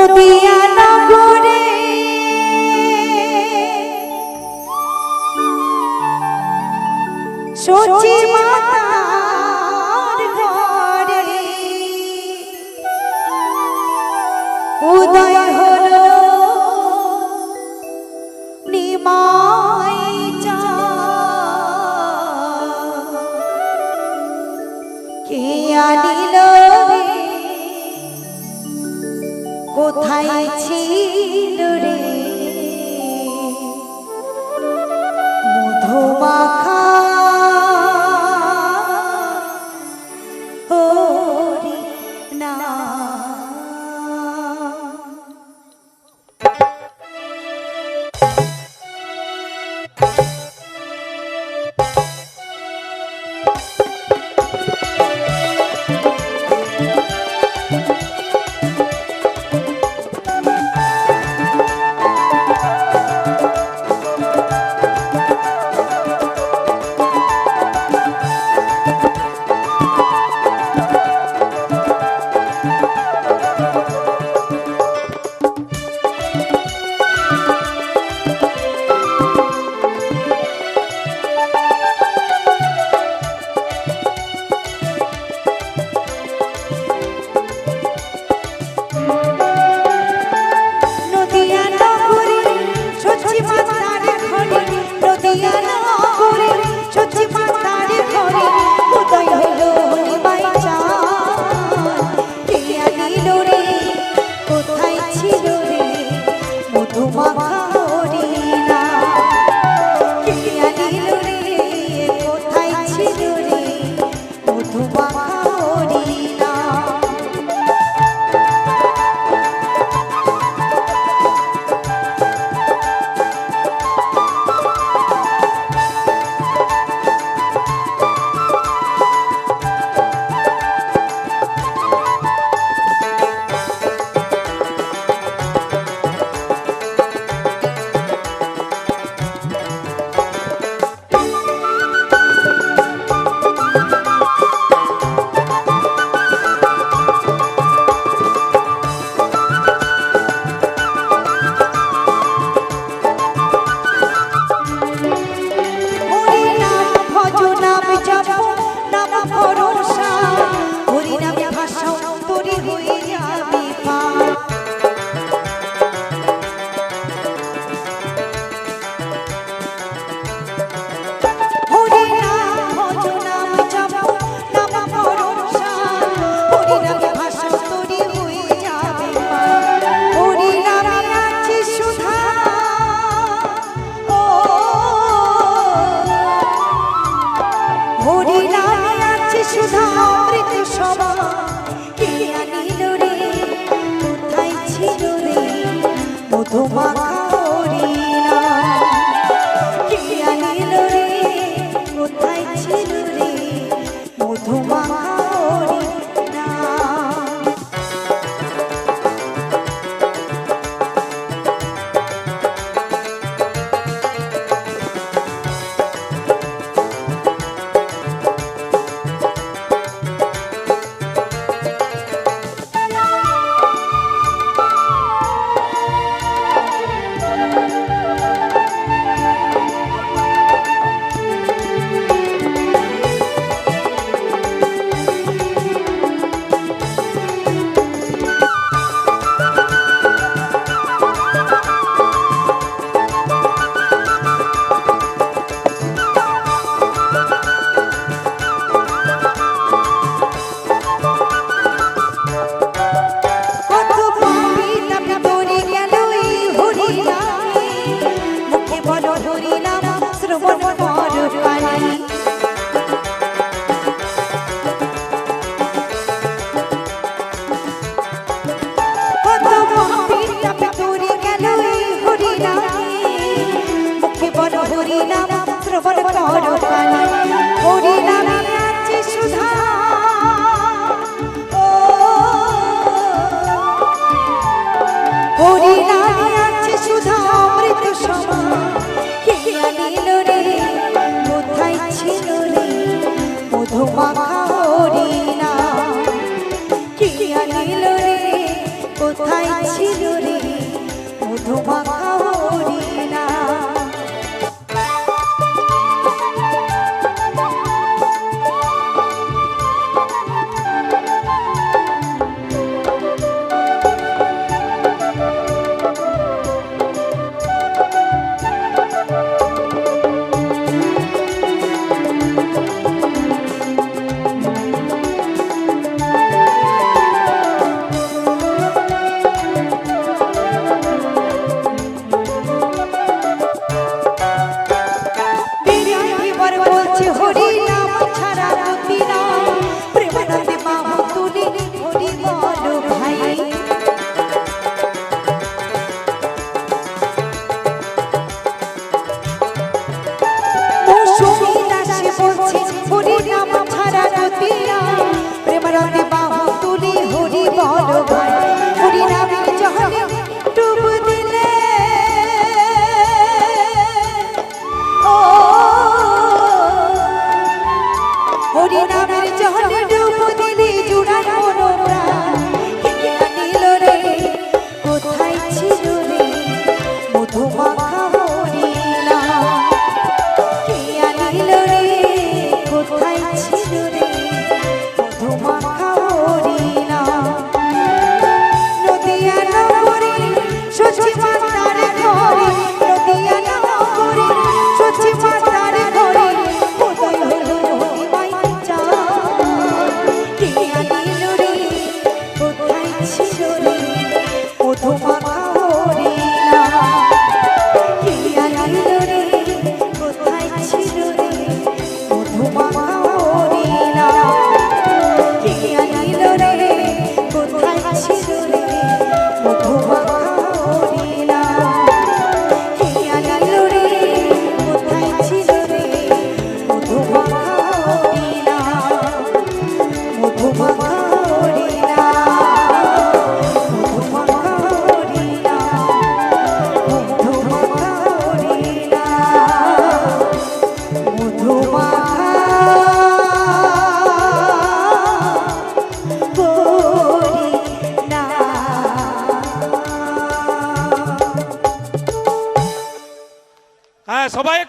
নদিয়া নগরে সচি মাতার ঘরে উদয় হলো নিমাই চাঁদ। কে আনিল রে কোথায় ছিল রে মধুমাখা হরি নাম। কোথায় ছিল রে মধুমাখা হরিণা। প্রেমানন্দে বাহু তুলি হরি বল ভাই, হরি নামের জলে ডুব দিলে ও হরি নামের জলে ডুব দিলে জুড়ার মনোপ্রাণ। কে আনিল রে কোথায় ছিল রে মধুমাখা হরিণা। কে আনিল রে কোথায় ছিল রে মধুমাখা হরিণা। নদিয়া নগরী সচি মাতার ঘরে, নদিয়া নগরী সচি মাতার ঘরে উদয় হলো হরিমাই চাঁদ। কে আনিল রে কোথায় ছিল রে মধুমাখা হরিণা। কে আনিল রে কোথায় ছিল রে মধুমাখা হরিণা। কে আনিল রে কোথায় ছিল রে মধুমাখা হরিণা। কে আনিল রে কোথায় ছিল রে মধুমাখা হরিণা। মধুমাখা হরিণা, মধুমাখা হরিণা, মধুমাখা হরিণা, মধুমাখা হরিণা। হ্যাঁ সবাই